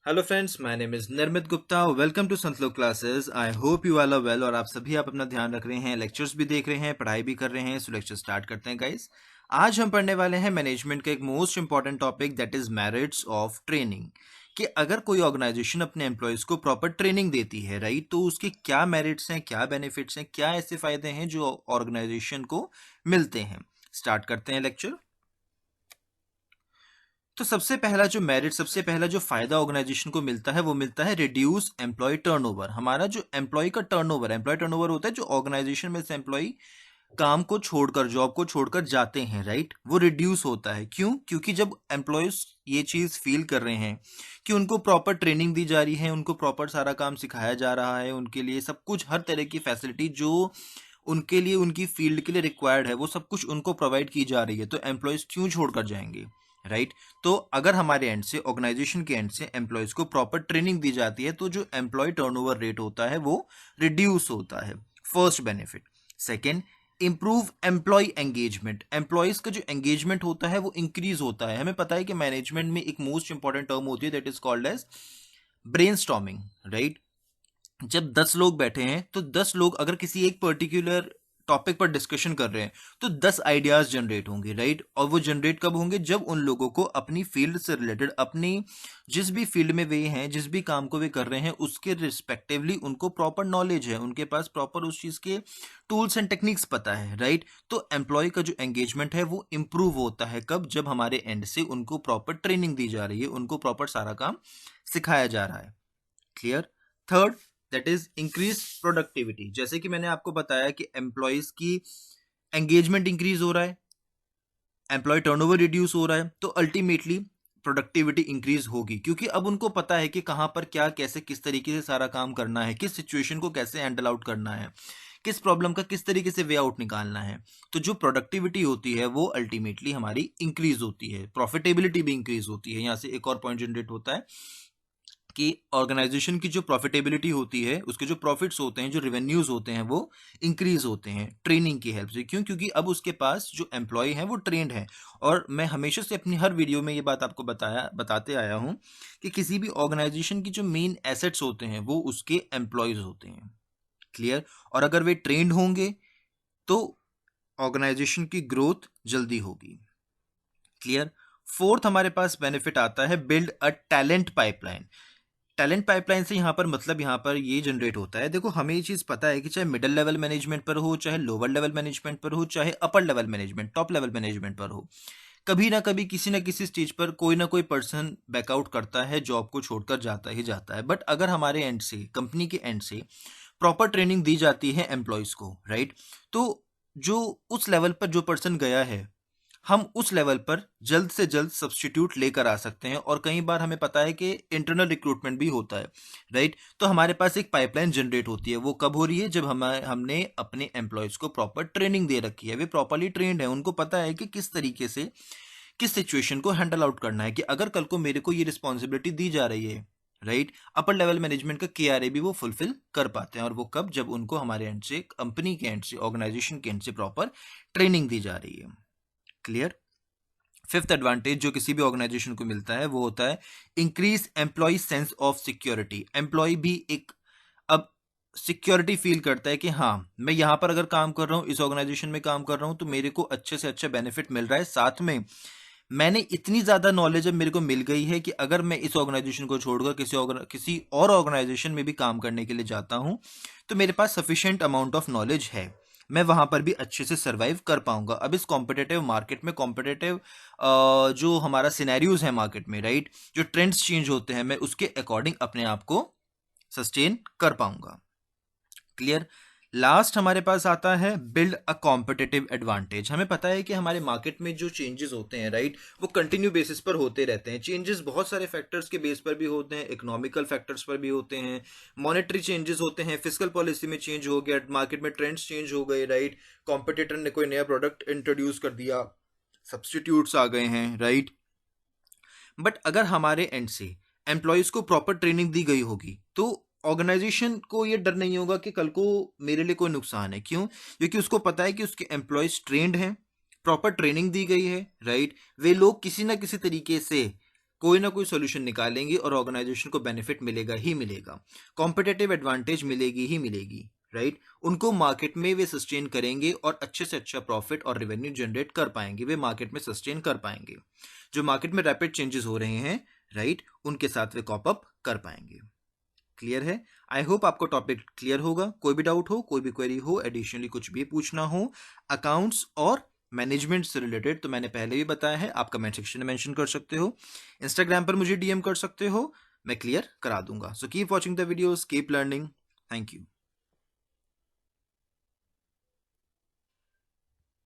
Hello friends, my name is Nirmit Gupta. Welcome to Santlok classes. I hope you all are well और आप अपना ध्यान रख रहे हैं, लेक्चर्स भी देख रहे हैं, पढ़ाई भी कर रहे हैं। सो लेक्चर स्टार्ट करते हैं गाइस। आज हम पढ़ने वाले हैं मैनेजमेंट का एक most important topic, that is merits of training. कि अगर कोई ऑर्गेनाइजेशन अपने एम्प्लॉयज को प्रॉपर ट्रेनिंग देती है, राइट, तो उसके क्या मेरिट्स हैं, क्या बेनिफिट्स हैं, क्या ऐसे फायदे हैं जो ऑर्गेनाइजेशन को मिलते हैं। स्टार्ट करते हैं लेक्चर। तो सबसे पहला जो फायदा ऑर्गेनाइजेशन को मिलता है वो मिलता है रिड्यूस एम्प्लॉय टर्नओवर। हमारा जो एम्प्लॉय टर्नओवर होता है, जो ऑर्गेनाइजेशन में से एम्प्लॉय काम को छोड़कर, जॉब को छोड़कर जाते हैं, राइट, वो रिड्यूस होता है। क्यों? क्योंकि जब एम्प्लॉयज ये चीज फील कर रहे हैं कि उनको प्रॉपर ट्रेनिंग दी जा रही है, उनको प्रॉपर सारा काम सिखाया जा रहा है, उनके लिए सब कुछ, हर तरह की फैसिलिटी जो उनके लिए, उनकी फील्ड के लिए रिक्वायर्ड है, वो सब कुछ उनको प्रोवाइड की जा रही है, तो एम्प्लॉयज क्यों छोड़कर जाएंगे, राइट। तो अगर हमारे एंड से, ऑर्गेनाइजेशन के एंड से एम्प्लॉयज को प्रॉपर ट्रेनिंग दी जाती है, तो जो एम्प्लॉय टर्नओवर रेट होता है वो रिड्यूस होता है। First benefit. Second, improve employ engagement. Employees का जो एंगेजमेंट होता है वो इंक्रीज होता है। हमें पता है कि मैनेजमेंट में एक मोस्ट इंपॉर्टेंट टर्म होती है, that is called as brainstorming, right. जब 10 लोग बैठे हैं तो 10 लोग अगर किसी एक पर्टिकुलर टॉपिक पर डिस्कशन कर रहे हैं तो 10 आइडियाज जनरेट होंगे, राइट। और वो जनरेट कब होंगे? जब उन लोगों को अपनी फील्ड से रिलेटेड, अपनी जिस भी फील्ड में वे हैं, जिस भी काम को वे कर रहे हैं, उसके रिस्पेक्टिवली उनको प्रॉपर नॉलेज है, उनके पास प्रॉपर उस चीज के टूल्स एंड टेक्निक्स पता है, राइट। तो एम्प्लॉय का जो एंगेजमेंट है वो इंप्रूव होता है। कब? जब हमारे एंड से उनको प्रॉपर ट्रेनिंग दी जा रही है, उनको प्रॉपर सारा काम सिखाया जा रहा है। Clear? Third, that is increase productivity. जैसे कि मैंने आपको बताया कि एम्प्लॉयज की एंगेजमेंट इंक्रीज हो रहा है, एम्प्लॉय टर्नओवर रिड्यूस हो रहा है, तो अल्टीमेटली प्रोडक्टिविटी इंक्रीज होगी, क्योंकि अब उनको पता है कि कहां पर क्या, कैसे, किस तरीके से सारा काम करना है, किस सिचुएशन को कैसे हैंडल आउट करना है, किस प्रॉब्लम का किस तरीके से वे आउट निकालना है। तो जो प्रोडक्टिविटी होती है वो अल्टीमेटली हमारी इंक्रीज होती है, प्रॉफिटेबिलिटी भी इंक्रीज होती है। यहां से एक और पॉइंट जनरेट होता है कि ऑर्गेनाइजेशन की जो प्रॉफिटेबिलिटी होती है, उसके जो प्रॉफिट्स होते हैं, जो रेवेन्यूज होते हैं, वो इंक्रीज होते हैं ट्रेनिंग की हेल्प से। क्यों? क्योंकि अब उसके पास जो एम्प्लॉय है वो ट्रेंड है। और मैं हमेशा से अपनी हर वीडियो में ये बात आपको बताते आया हूं कि किसी भी ऑर्गेनाइजेशन की जो मेन एसेट्स होते हैं वो उसके एम्प्लॉयज होते हैं। क्लियर? और अगर वे ट्रेंड होंगे तो ऑर्गेनाइजेशन की ग्रोथ जल्दी होगी। क्लियर? फोर्थ हमारे पास बेनिफिट आता है build a talent pipeline. Talent pipeline से यहाँ पर मतलब, यहाँ पर ये जनरेट होता है, देखो हमें ये चीज पता है कि चाहे मिडिल लेवल मैनेजमेंट पर हो, चाहे लोअर लेवल मैनेजमेंट पर हो, चाहे upper level management, top level management पर हो, कभी ना कभी किसी ना किसी स्टेज पर कोई ना कोई पर्सन बैकआउट करता है, जॉब को छोड़कर जाता ही जाता है। बट अगर हमारे एंड से, कंपनी के एंड से प्रॉपर ट्रेनिंग दी जाती है एम्प्लॉयज को, राइट, तो जो उस लेवल पर जो पर्सन गया है, हम उस लेवल पर जल्द से जल्द सब्स्टिट्यूट लेकर आ सकते हैं। और कई बार हमें पता है कि इंटरनल रिक्रूटमेंट भी होता है, राइट। तो हमारे पास एक पाइपलाइन जनरेट होती है। वो कब हो रही है? जब हमने अपने एम्प्लॉयज को प्रॉपर ट्रेनिंग दे रखी है, वे प्रॉपरली ट्रेंड है, उनको पता है कि किस तरीके से, किस सिचुएशन को हैंडल आउट करना है। कि अगर कल को मेरे को ये रिस्पॉन्सिबिलिटी दी जा रही है, राइट, अपर लेवल मैनेजमेंट का KRA भी वो फुलफिल कर पाते हैं। और वो कब? जब उनको हमारे एंड से, कंपनी के एंड से, ऑर्गेनाइजेशन के एंड से प्रॉपर ट्रेनिंग दी जा रही है। क्लियर? फिफ्थ एडवांटेज जो किसी भी ऑर्गेनाइजेशन को मिलता है वो होता है increase employ sense of security. Employ भी एक अब सिक्योरिटी फील करता है कि हाँ, मैं यहां पर अगर काम कर रहा हूं, इस ऑर्गेनाइजेशन में काम कर रहा हूं, तो मेरे को अच्छे से अच्छा बेनिफिट मिल रहा है। साथ में मैंने इतनी ज्यादा नॉलेज अब मेरे को मिल गई है कि अगर मैं इस ऑर्गेनाइजेशन को छोड़कर किसी और ऑर्गेनाइजेशन में भी काम करने के लिए जाता हूं, तो मेरे पास सफिशिएंट अमाउंट ऑफ नॉलेज है, मैं वहां पर भी अच्छे से सरवाइव कर पाऊंगा। अब इस कॉम्पिटेटिव मार्केट में, कॉम्पिटेटिव जो हमारा सिनेरियोज है मार्केट में, राइट, जो ट्रेंड्स चेंज होते हैं, मैं उसके अकॉर्डिंग अपने आप को सस्टेन कर पाऊंगा। क्लियर? लास्ट हमारे पास आता है बिल्ड अ कॉम्पिटिटिव एडवांटेज। हमें पता है कि हमारे मार्केट में जो चेंजेस होते हैं, राइट, वो कंटिन्यू बेसिस पर होते रहते हैं। चेंजेस बहुत सारे फैक्टर्स के बेस पर भी होते हैं, इकोनॉमिकल फैक्टर्स पर भी होते हैं, मॉनेटरी चेंजेस होते हैं, फिजिकल पॉलिसी में चेंज हो गया, मार्केट में ट्रेंड्स चेंज हो गए, राइट, कॉम्पिटिटर ने कोई नया प्रोडक्ट इंट्रोड्यूस कर दिया, सब्सटीट्यूट्स आ गए हैं, राइट। बट अगर हमारे एंड से एम्प्लॉयज को प्रॉपर ट्रेनिंग दी गई होगी, तो ऑर्गेनाइजेशन को ये डर नहीं होगा कि कल को मेरे लिए कोई नुकसान है। क्यों? क्योंकि उसको पता है कि उसके एम्प्लॉयज ट्रेंड हैं, प्रॉपर ट्रेनिंग दी गई है, राइट। वे लोग किसी ना किसी तरीके से कोई ना कोई सोल्यूशन निकालेंगे और ऑर्गेनाइजेशन को बेनिफिट मिलेगा ही मिलेगा, कॉम्पिटेटिव एडवांटेज मिलेगी ही मिलेगी, राइट। उनको मार्केट में वे सस्टेन करेंगे और अच्छे से अच्छा प्रॉफिट और रेवेन्यू जनरेट कर पाएंगे, वे मार्केट में सस्टेन कर पाएंगे। जो मार्केट में रैपिड चेंजेस हो रहे हैं, राइट, उनके साथ वे कॉप अप कर पाएंगे। क्लियर है? आई होप आपको टॉपिक क्लियर होगा। कोई भी डाउट हो, कोई भी क्वेरी हो, एडिशनली कुछ भी पूछना हो अकाउंट्स और मैनेजमेंट से रिलेटेड, तो मैंने पहले भी बताया है, आप कमेंट सेक्शन में मेंशन कर सकते हो, इंस्टाग्राम पर मुझे डीएम कर सकते हो, मैं क्लियर करा दूंगा। So keep watching the videos, keep learning. Thank you.